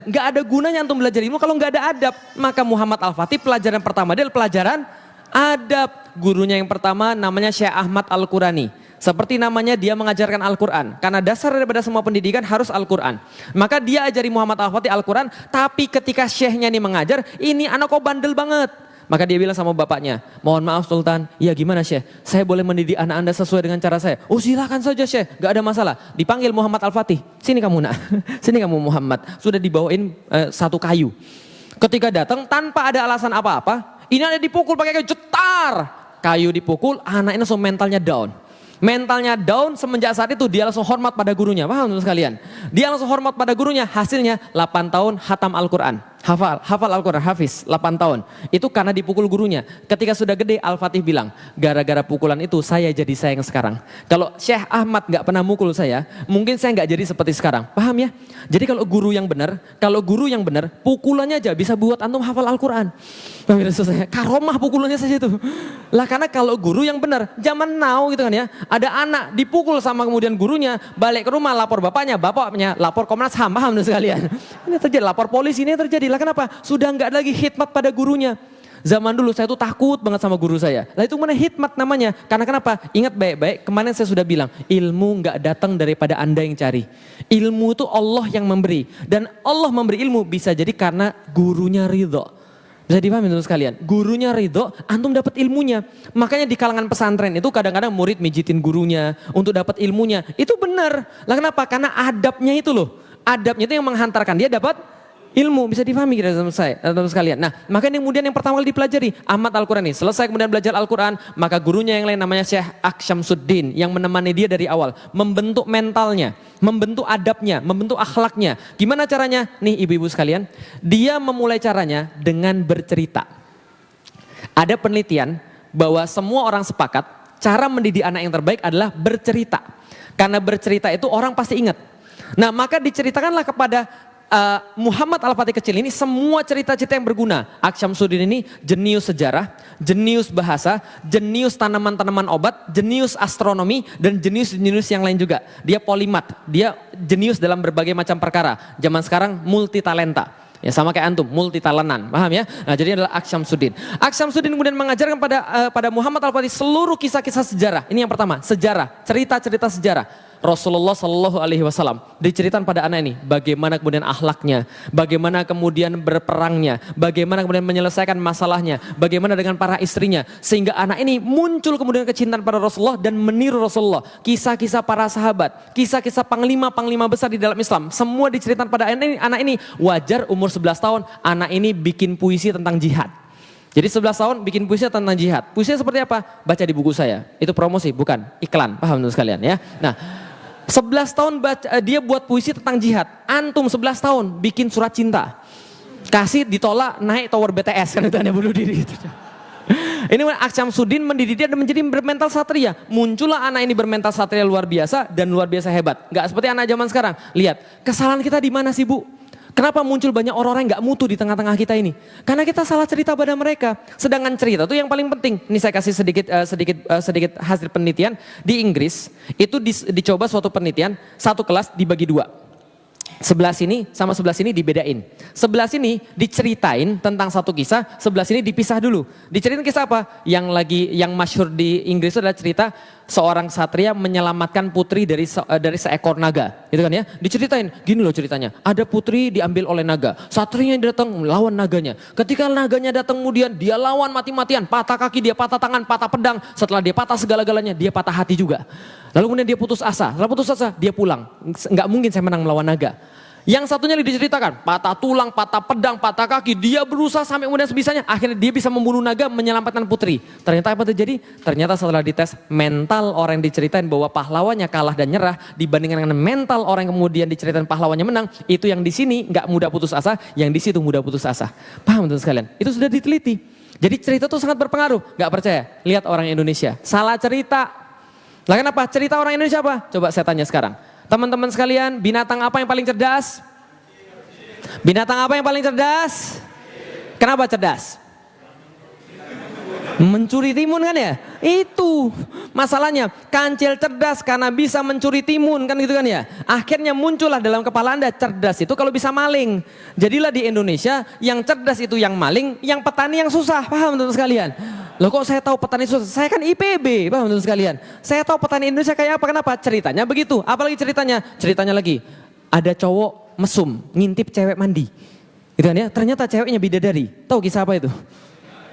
Nggak ada gunanya antum belajar ilmu kalau nggak ada adab. Maka Muhammad Al-Fatih pelajaran pertama dia adalah pelajaran adab. Gurunya yang pertama namanya Syekh Ahmad Al-Qurani. Seperti namanya dia mengajarkan Al-Quran. Karena dasar daripada semua pendidikan harus Al-Quran. Maka dia ajari Muhammad Al-Fatih Al-Quran. Tapi ketika syekhnya ini mengajar, ini anak kok bandel banget. Maka dia bilang sama bapaknya, mohon maaf Sultan, ya gimana Syekh? Saya boleh mendidik anak anda sesuai dengan cara saya? Oh silakan saja Syekh, gak ada masalah. Dipanggil Muhammad Al-Fatih, sini kamu nak, sini kamu Muhammad. Sudah dibawain satu kayu. Ketika datang tanpa ada alasan apa-apa, ini ada dipukul pakai kayu, cetar. Kayu dipukul, anak ini langsung mentalnya down. Mentalnya down semenjak saat itu dia langsung hormat pada gurunya. Paham teman sekalian? Dia langsung hormat pada gurunya, hasilnya 8 tahun hatam Al-Quran. Hafal Al-Quran, hafiz 8 tahun. Itu karena dipukul gurunya. Ketika sudah gede Al-Fatih bilang, gara-gara pukulan itu saya jadi saya yang sekarang. Kalau Syekh Ahmad gak pernah mukul saya, mungkin saya gak jadi seperti sekarang. Paham ya? Jadi kalau guru yang benar, pukulannya aja bisa buat antum hafal Al-Quran. Karomah pukulannya saja itu. Lah karena kalau guru yang benar, zaman now gitu kan ya, ada anak dipukul sama kemudian gurunya, balik ke rumah lapor bapaknya lapor Komnas HAM, paham sekalian? Ini terjadi, lapor polisi ini terjadi. Lah kenapa? Sudah nggak lagi khidmat pada gurunya. Zaman dulu saya tuh takut banget sama guru saya. Lah itu mana khidmat namanya? Karena kenapa? Ingat baik-baik, kemarin saya sudah bilang, ilmu nggak datang daripada Anda yang cari. Ilmu itu Allah yang memberi. Dan Allah memberi ilmu bisa jadi karena gurunya ridho. Bisa dipahami teman sekalian? Gurunya ridho, antum dapat ilmunya. Makanya di kalangan pesantren itu kadang-kadang murid mijitin gurunya untuk dapat ilmunya. Itu benar. Lah kenapa? Karena adabnya itu loh. Adabnya itu yang menghantarkan dia dapat ilmu. Bisa dipahami kira teman sekalian. Nah, makanya kemudian yang pertama kali dipelajari Ahmad Al-Qurani. Selesai kemudian belajar Al-Quran, maka gurunya yang lain namanya Syekh Aksyamsuddin yang menemani dia dari awal, membentuk mentalnya, membentuk adabnya, membentuk akhlaknya. Gimana caranya? Nih ibu-ibu sekalian, dia memulai caranya dengan bercerita. Ada penelitian bahwa semua orang sepakat cara mendidik anak yang terbaik adalah bercerita. Karena bercerita itu orang pasti ingat. Nah, maka diceritakanlah kepada Muhammad Al-Fatih kecil ini semua cerita-cerita yang berguna. Aksyamsuddin ini jenius sejarah, jenius bahasa, jenius tanaman-tanaman obat, jenius astronomi, dan jenius-jenius yang lain juga. Dia polimat, dia jenius dalam berbagai macam perkara. Zaman sekarang multi talenta. Ya sama kayak antum, multi talentan, paham ya? Nah jadi adalah Aksyamsuddin. Aksyamsuddin kemudian mengajarkan pada Muhammad Al-Fatih seluruh kisah-kisah sejarah. Ini yang pertama, sejarah, cerita-cerita sejarah. Rasulullah Shallallahu Alaihi Wasallam diceritakan pada anak ini bagaimana kemudian akhlaknya, bagaimana kemudian berperangnya, bagaimana kemudian menyelesaikan masalahnya, bagaimana dengan para istrinya, sehingga anak ini muncul kemudian kecintaan pada Rasulullah dan meniru Rasulullah. Kisah-kisah para sahabat, kisah-kisah panglima-panglima besar di dalam Islam, semua diceritakan pada anak ini. Wajar umur 11 tahun anak ini bikin puisi tentang jihad. Jadi 11 tahun bikin puisi tentang jihad. Puisinya seperti apa? Baca di buku saya. Itu promosi, bukan iklan. Paham teman sekalian ya? Nah, 11 tahun dia buat puisi tentang jihad. Antum 11 tahun bikin surat cinta. Kasih ditolak naik tower BTS kan itu Anda bunuh diri gitu. Ini Aksyamsuddin mendidik dia dan menjadi bermental satria. Muncullah anak ini bermental satria luar biasa dan luar biasa hebat. Gak seperti anak zaman sekarang. Lihat, kesalahan kita di mana sih Bu? Kenapa muncul banyak orang yang gak mutu di tengah-tengah kita ini? Karena kita salah cerita pada mereka. Sedangkan cerita itu yang paling penting. Ini saya kasih sedikit hasil penelitian. Di Inggris itu dicoba suatu penelitian, satu kelas dibagi dua. Sebelah sini sama sebelah sini dibedain. Sebelah sini diceritain tentang satu kisah, sebelah sini dipisah dulu. Diceritain kisah apa? Yang masyhur di Inggris itu adalah cerita seorang satria menyelamatkan putri dari seekor naga. Gitu kan ya? Diceritain, gini loh ceritanya. Ada putri diambil oleh naga. Satrianya datang melawan naganya. Ketika naganya datang kemudian dia lawan mati-matian, patah kaki dia, patah tangan, patah pedang. Setelah dia patah segala-galanya, dia patah hati juga. Lalu kemudian dia putus asa. Setelah putus asa, dia pulang. Nggak mungkin saya menang melawan naga. Yang satunya diceritakan, patah tulang, patah pedang, patah kaki, dia berusaha sampai kemudian sebisanya, akhirnya dia bisa membunuh naga, menyelamatkan putri. Ternyata apa terjadi? Ternyata setelah dites, mental orang yang diceritain bahwa pahlawannya kalah dan nyerah, dibandingkan dengan mental orang yang kemudian diceritain pahlawannya menang, itu yang di sini nggak mudah putus asa, yang di situ mudah putus asa. Paham teman sekalian? Itu sudah diteliti. Jadi cerita itu sangat berpengaruh. Nggak percaya? Lihat orang Indonesia, salah cerita. Lah kenapa? Cerita orang Indonesia apa? Coba saya tanya sekarang. Teman-teman sekalian, binatang apa yang paling cerdas? Binatang apa yang paling cerdas? Kenapa cerdas? Mencuri timun kan ya? Itu masalahnya, Kancil cerdas karena bisa mencuri timun kan gitu kan ya. Akhirnya muncullah dalam kepala Anda, cerdas itu kalau bisa maling. Jadilah di Indonesia yang cerdas itu yang maling, yang petani yang susah. Paham teman-teman sekalian? Loh kok saya tahu petani susah? Saya kan IPB, paham teman-teman sekalian? Saya tahu petani Indonesia kayak apa, kenapa? Ceritanya begitu. Apalagi ceritanya? Ceritanya lagi, ada cowok mesum ngintip cewek mandi. Gitu kan ya, ternyata ceweknya bidadari. Tahu kisah apa itu?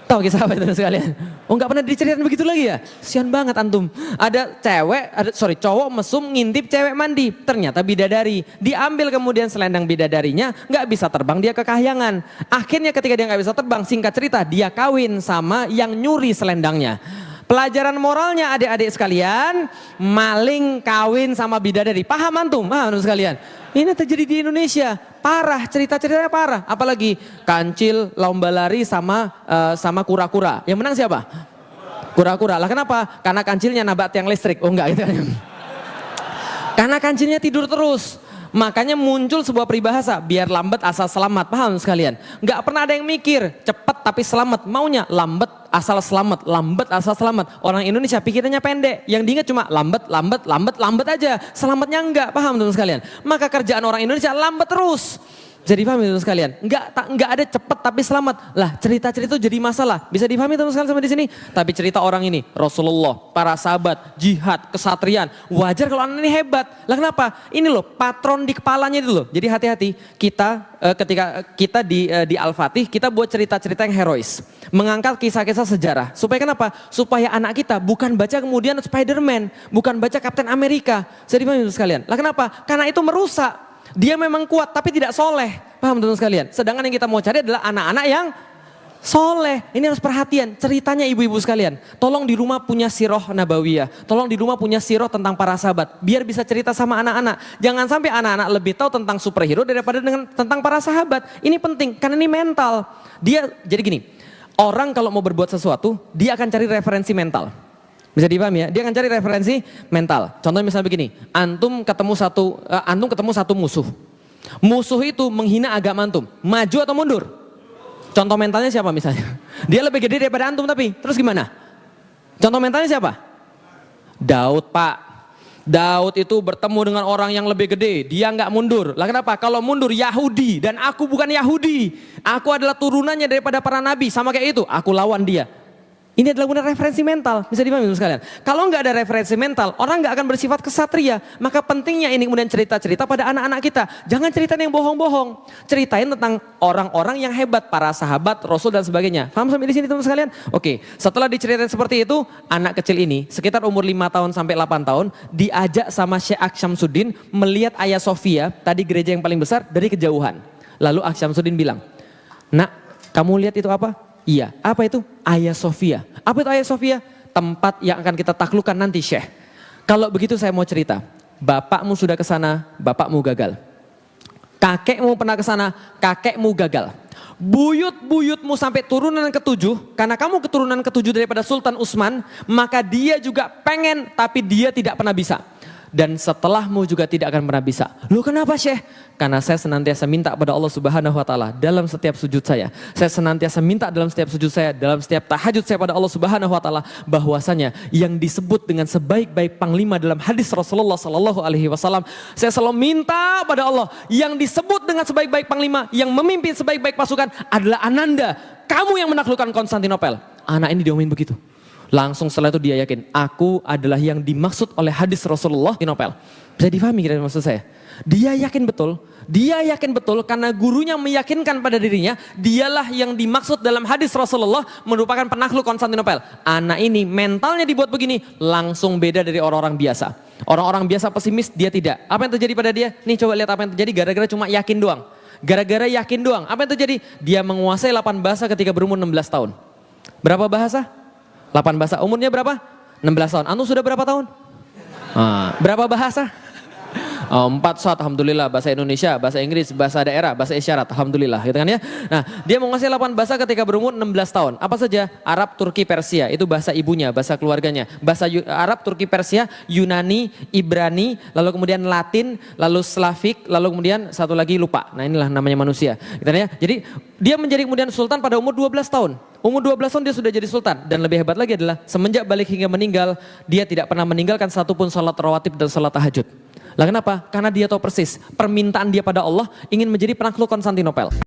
Tahu kisah apa itu sekalian? Oh nggak pernah diceritain begitu lagi ya? Sian banget antum. Ada cowok mesum ngintip cewek mandi. Ternyata bidadari. Diambil kemudian selendang bidadarinya, nggak bisa terbang, dia ke kahyangan. Akhirnya ketika dia nggak bisa terbang, singkat cerita dia kawin sama yang nyuri selendangnya. Pelajaran moralnya adik-adik sekalian, maling kawin sama bidadari. Paham antum? Paham antum sekalian? Ini terjadi di Indonesia. Parah, cerita-ceritanya parah. Apalagi Kancil lomba lari sama kura-kura. Yang menang siapa? Kura-kura. Lah kenapa? Karena Kancilnya nabrak tiang listrik. Oh enggak gitu. Karena Kancilnya tidur terus. Makanya muncul sebuah peribahasa, biar lambat asal selamat. Paham sekalian? Nggak pernah ada yang mikir cepat tapi selamat. Maunya lambat asal selamat, lambat asal selamat. Orang Indonesia pikirannya pendek, yang diingat cuma lambat aja. Selamatnya enggak. Paham teman sekalian? Maka kerjaan orang Indonesia lambat terus. Jadi paham teman sekalian? Enggak ada cepat tapi selamat. Lah cerita-cerita itu jadi masalah. Bisa dipahami teman sekalian sampai di sini? Tapi cerita orang ini, Rasulullah, para sahabat, jihad, kesatrian. Wajar kalau anak ini hebat. Lah kenapa? Ini loh patron di kepalanya itu loh. Jadi hati-hati kita ketika kita di Al-Fatih, kita buat cerita-cerita yang herois. Mengangkat kisah-kisah sejarah. Supaya kenapa? Supaya anak kita bukan baca kemudian Spider-Man. Bukan baca Kapten Amerika. Jadi pahami teman sekalian? Lah kenapa? Karena itu merusak. Dia memang kuat tapi tidak soleh. Paham teman-teman sekalian? Sedangkan yang kita mau cari adalah anak-anak yang soleh. Ini harus perhatian. Ceritanya ibu-ibu sekalian. Tolong di rumah punya sirah nabawiyah. Tolong di rumah punya sirah tentang para sahabat. Biar bisa cerita sama anak-anak. Jangan sampai anak-anak lebih tahu tentang superhero daripada tentang para sahabat. Ini penting karena ini mental. Jadi gini. Orang kalau mau berbuat sesuatu, dia akan cari referensi mental. Bisa dipahami ya? Dia akan cari referensi mental. Contohnya misalnya begini, antum ketemu satu musuh. Musuh itu menghina agama antum. Maju atau mundur? Contoh mentalnya siapa misalnya? Dia lebih gede daripada antum tapi terus gimana? Contoh mentalnya siapa? Daud, Pak. Daud itu bertemu dengan orang yang lebih gede, dia nggak mundur. Lah kenapa? Kalau mundur Yahudi dan aku bukan Yahudi. Aku adalah turunannya daripada para nabi, sama kayak itu. Aku lawan dia. Ini adalah guna referensi mental, bisa dipahami sekalian. Kalau nggak ada referensi mental, orang nggak akan bersifat kesatria. Maka pentingnya ini kemudian cerita-cerita pada anak-anak kita. Jangan ceritain yang bohong-bohong. Ceritain tentang orang-orang yang hebat, para sahabat, Rasul dan sebagainya. Paham sampai di sini teman sekalian? Oke, setelah diceritain seperti itu, anak kecil ini sekitar umur 5 tahun sampai 8 tahun diajak sama Syekh Syamsuddin melihat Hagia Sophia, tadi gereja yang paling besar, dari kejauhan. Lalu Syamsuddin bilang, "Nak, kamu lihat itu apa?" Iya, apa itu? Hagia Sophia. Apa itu Hagia Sophia? Tempat yang akan kita taklukkan nanti, Syekh. Kalau begitu saya mau cerita. Bapakmu sudah ke sana, bapakmu gagal. Kakekmu pernah ke sana, kakekmu gagal. Buyut-buyutmu sampai turunan ke-7, karena kamu keturunan ke-7 daripada Sultan Utsman, maka dia juga pengen tapi dia tidak pernah bisa. Dan setelahmu juga tidak akan pernah bisa. Loh kenapa Syekh? Karena saya senantiasa minta pada Allah Subhanahu wa taala dalam setiap sujud saya. Saya senantiasa minta dalam setiap sujud saya, dalam setiap tahajud saya pada Allah Subhanahu wa taala bahwasanya yang disebut dengan sebaik-baik panglima dalam hadis Rasulullah sallallahu alaihi wasallam, saya selalu minta pada Allah yang disebut dengan sebaik-baik panglima yang memimpin sebaik-baik pasukan adalah Ananda. Kamu yang menaklukkan Konstantinopel. Anak ini diomongin begitu. Langsung setelah itu dia yakin, aku adalah yang dimaksud oleh hadis Rasulullah di Nopel. Bisa difahami kira-kira maksud saya? Dia yakin betul karena gurunya meyakinkan pada dirinya, dialah yang dimaksud dalam hadis Rasulullah merupakan penakluk Konstantinopel. Anak ini mentalnya dibuat begini, langsung beda dari orang-orang biasa. Orang-orang biasa pesimis, dia tidak. Apa yang terjadi pada dia? Nih coba lihat apa yang terjadi gara-gara cuma yakin doang. Gara-gara yakin doang, apa yang terjadi? Dia menguasai 8 bahasa ketika berumur 16 tahun. Berapa bahasa? 8 bahasa. Umurnya berapa? 16 tahun. Antum sudah berapa tahun? Berapa bahasa? 4 alhamdulillah, bahasa Indonesia, bahasa Inggris, bahasa daerah, bahasa isyarat, alhamdulillah, gitu kan ya. Nah, dia menguasai 8 bahasa ketika berumur 16 tahun. Apa saja? Arab, Turki, Persia, itu bahasa ibunya, bahasa keluarganya. Bahasa Arab, Turki, Persia, Yunani, Ibrani, lalu kemudian Latin, lalu Slavik, lalu kemudian satu lagi lupa. Nah, inilah namanya manusia, gitu kan ya. Jadi, dia menjadi kemudian sultan pada umur 12 tahun. Umur 12 tahun dia sudah jadi sultan. Dan lebih hebat lagi adalah semenjak balik hingga meninggal, dia tidak pernah meninggalkan satupun salat rawatib dan salat tahajud. Lah kenapa? Karena dia tahu persis permintaan dia pada Allah ingin menjadi penakluk Konstantinopel.